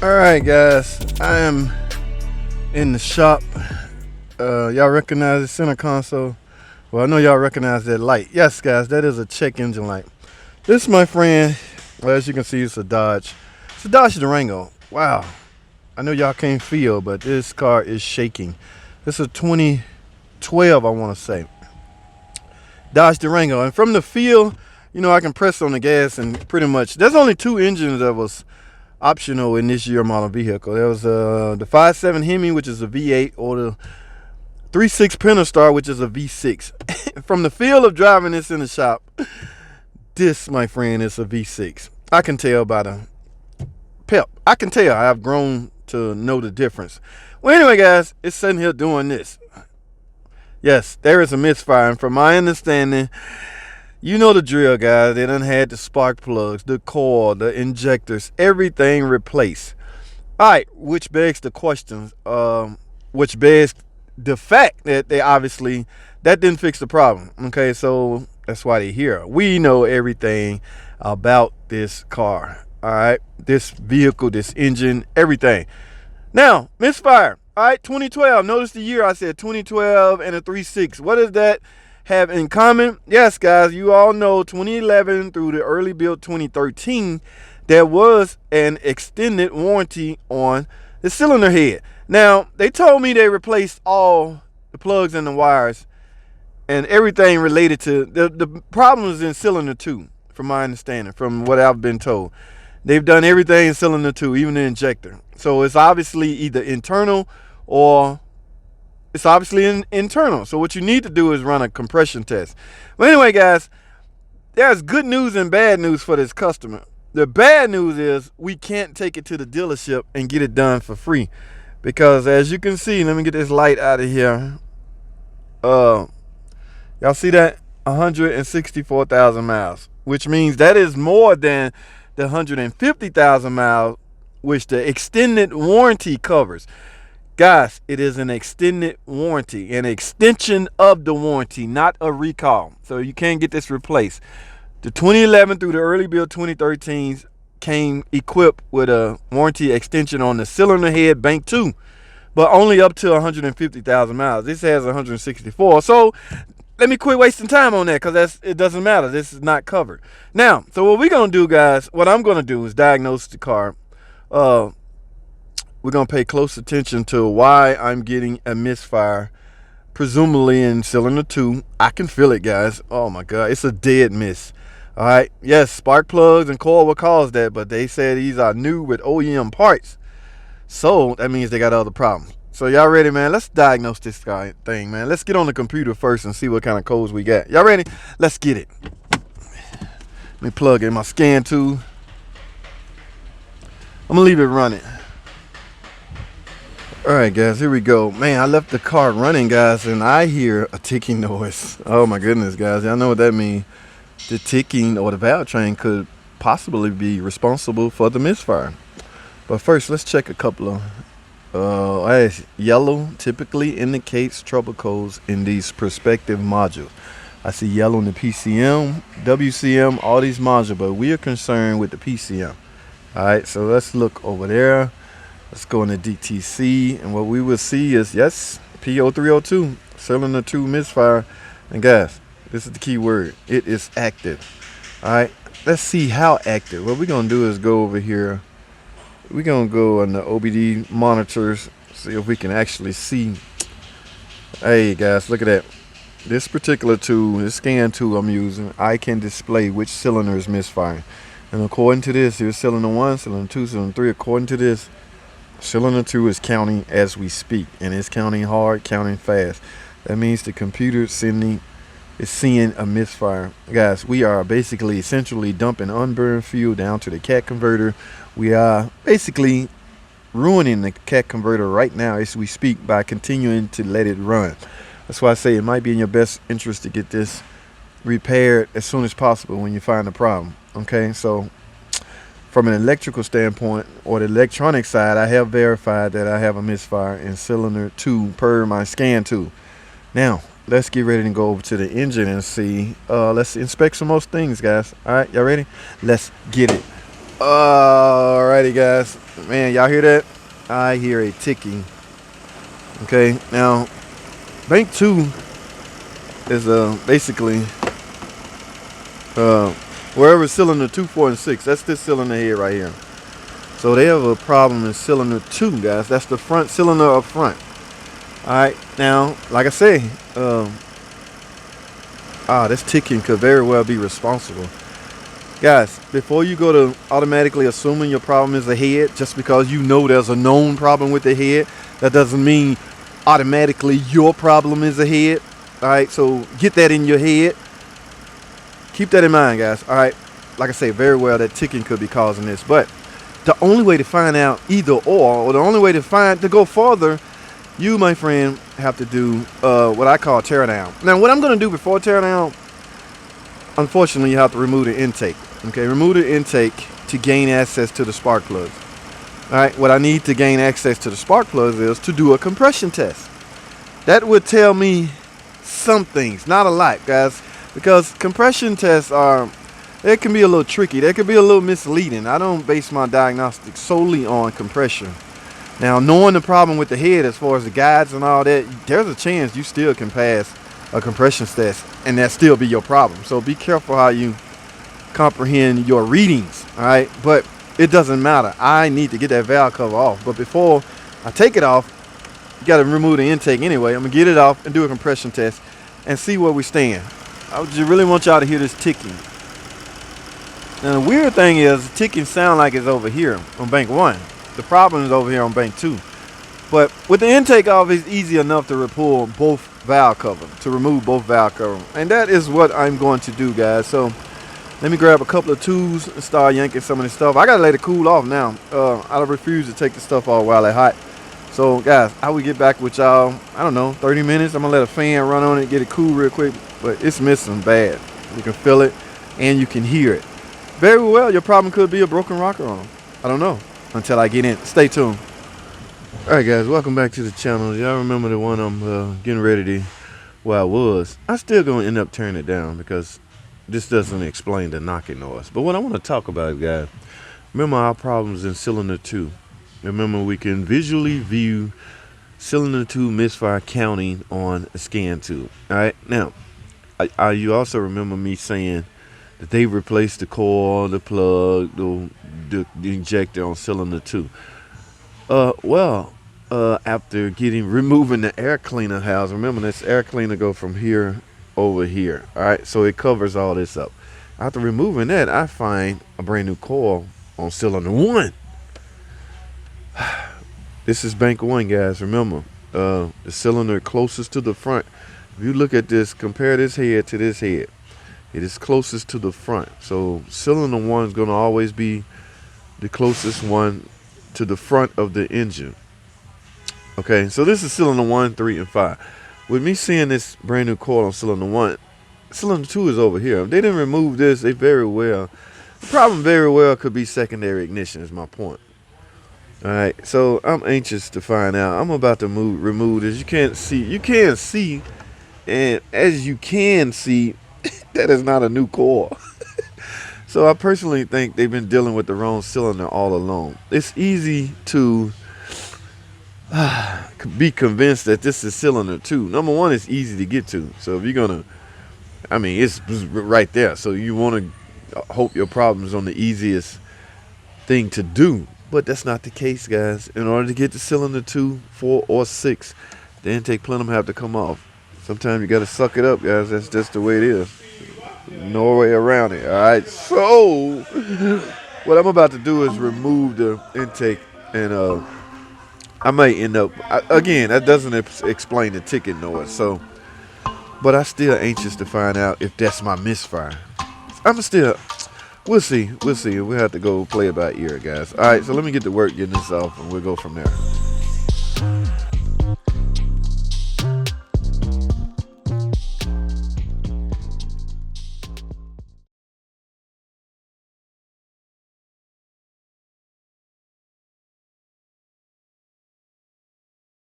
Alright guys, I am in the shop. Y'all recognize the center console? Well, I know y'all recognize that light. Yes guys, that is a check engine light. This, my friend, well, as you can see, it's a Dodge. It's a Dodge Durango. Wow. I know y'all can't feel, but this car is shaking. This is a 2012, I want to say. Dodge Durango. And from the feel, you know, I can press on the gas and pretty much, there's only two engines that was optional in this year model vehicle. There was the 5.7 Hemi, which is a V8, or the 3.6 Pentastar, which is a V6. From the feel of driving this in the shop, this, my friend, is a V6. I can tell by the pep. I can tell. I've grown to know the difference. Well, anyway, guys, it's sitting here doing this. Yes, there is a misfire, and from my understanding, you know the drill, guys. They done had the spark plugs, the coil, the injectors, everything replaced. All right, which begs the questions, which begs the fact that they obviously, that didn't fix the problem. Okay, so that's why they're here. We know everything about this car. All right, this vehicle, this engine, everything. Now, misfire. All right, 2012. Notice the year I said 2012 and a 3.6. What does that have in common? Yes, guys, you all know 2011 through the early build 2013, there was an extended warranty on the cylinder head. Now, they told me they replaced all the plugs and the wires and everything related to the problems in cylinder 2, from my understanding, from what I've been told. They've done everything in cylinder 2, even the injector. So it's obviously either internal or it's obviously internal. So what you need to do is run a compression test. Well, anyway, guys, there's good news and bad news for this customer. The bad news is we can't take it to the dealership and get it done for free. Because as you can see, let me get this light out of here. Y'all see that? 164,000 miles, which means that is more than the 150,000 miles which the extended warranty covers. Guys, it is an extended warranty, an extension of the warranty, not a recall. So you can't get this replaced. The 2011 through the early build 2013s came equipped with a warranty extension on the cylinder head bank 2, but only up to 150,000 miles. This has 164. So let me quit wasting time on that, because it doesn't matter. This is not covered. Now, so what we're going to do, guys, what I'm going to do is diagnose the car. We're going to pay close attention to why I'm getting a misfire, presumably in cylinder 2. I can feel it, guys. Oh, my God. It's a dead miss. All right. Yes, spark plugs and coil will cause that, but they said these are new with OEM parts. So that means they got other problems. So y'all ready, man? Let's diagnose this guy thing, man. Let's get on the computer first and see what kind of codes we got. Y'all ready? Let's get it. Let me plug in my scan tool. I'm going to leave it running. Alright guys, here we go. Man, I left the car running, guys, and I hear a ticking noise. Oh my goodness, guys. Y'all know what that means. The ticking or the valve train could possibly be responsible for the misfire. But first, let's check a couple of yellow typically indicates trouble codes in these prospective modules. I see yellow in the PCM, WCM, all these modules, but we are concerned with the PCM. Alright, so let's look over there. Let's go into DTC, and what we will see is, yes, P0302, cylinder 2 misfire. And guys, this is the key word. It is active. All right, let's see how active. What we're going to do is go over here. We're going to go on the OBD monitors, see if we can actually see. Hey, guys, look at that. This particular tool, this scan tool I'm using, I can display which cylinder is misfiring. And according to this, here's cylinder 1, cylinder 2, cylinder 3. According to this, cylinder 2 is counting as we speak, and it's counting hard, counting fast. That means the computer is seeing a misfire. Guys, we are basically essentially dumping unburned fuel down to the cat converter. We are basically ruining the cat converter right now as we speak by continuing to let it run. That's why I say it might be in your best interest to get this repaired as soon as possible when you find the problem. Okay, so from an electrical standpoint or the electronic side, I have verified that I have a misfire in cylinder 2 per my scan tool. Now, let's get ready to go over to the engine and see. Let's inspect some more things, guys. All right, y'all ready? Let's get it. Alrighty, guys. Man, y'all hear that? I hear a ticking. Okay, now bank 2 is basically wherever cylinder 2, 4, and 6. That's this cylinder here right here. So they have a problem in cylinder 2, guys. That's the front cylinder up front. Alright, now like I say, this ticking could very well be responsible. Guys, before you go to automatically assuming your problem is the head, just because you know there's a known problem with the head, that doesn't mean automatically your problem is the head. Alright, so get that in your head. Keep that in mind, guys. Alright, like I say, very well that ticking could be causing this. But the only way to find out either or the only way to go further, you, my friend, have to do what I call tear down. Now, what I'm going to do before tear down, unfortunately, you have to remove the intake. Okay, remove the intake to gain access to the spark plugs. All right, what I need to gain access to the spark plugs is to do a compression test. That would tell me some things, not a lot, guys, because compression tests it can be a little tricky. They can be a little misleading. I don't base my diagnostics solely on compression. Now, knowing the problem with the head as far as the guides and all that, there's a chance you still can pass a compression test and that still be your problem. So be careful how you comprehend your readings, all right? But it doesn't matter. I need to get that valve cover off. But before I take it off, you got to remove the intake anyway. I'm going to get it off and do a compression test and see where we stand. I just really want y'all to hear this ticking. Now, the weird thing is, the ticking sound like it's over here on bank 1. The problem is over here on bank 2. But with the intake off, it's easy enough to remove both valve cover, and that is what I'm going to do, guys. So let me grab a couple of tools and start yanking some of this stuff. I gotta let it cool off now. I refuse to take the stuff off while it's hot. So guys, I will get back with y'all, I don't know, 30 minutes. I'm gonna let a fan run on it, get it cool real quick, but it's missing bad. You can feel it and you can hear it. Very well, your problem could be a broken rocker on them. I don't know until I get in. Stay tuned. Alright guys, welcome back to the channel. Y'all remember the one I'm getting ready to, well, I was. I still gonna end up turning it down because this doesn't explain the knocking noise. But what I want to talk about, guys, remember our problems in cylinder 2. Remember, we can visually view cylinder 2 misfire counting on a scan tube. Alright, now, you also remember me saying that they replaced the coil, the plug, the injector on cylinder 2. After removing the air cleaner housing, remember this air cleaner go from here over here. All right, so it covers all this up. After removing that, I find a brand new coil on cylinder 1. This is bank 1, guys. Remember, the cylinder closest to the front. If you look at this, compare this head to this head. It is closest to the front. So cylinder 1 is going to always be the closest one to the front of the engine. Okay, so this is cylinder 1, 3, and 5. With me seeing this brand new coil on cylinder 1, cylinder 2 is over here. If they didn't remove this, the problem very well could be secondary ignition is my point. Alright, so I'm anxious to find out. I'm about to remove this. You can't see, and as you can see, that is not a new coil. So I personally think they've been dealing with the wrong cylinder all along. It's easy to be convinced that this is cylinder 2. Number 1, it's easy to get to. So if you're gonna, it's right there. So you want to hope your problem is on the easiest thing to do. But that's not the case, guys. In order to get to cylinder 2, 4, or 6, the intake plenum have to come off. Sometimes you got to suck it up, guys. That's just the way it is. No way around it. All right. So what I'm about to do is remove the intake, and I might end up again. That doesn't explain the ticking noise. So, but I'm still anxious to find out if that's my misfire. We'll see. We'll have to go play it by ear, guys. All right. So let me get to work getting this off, and we'll go from there.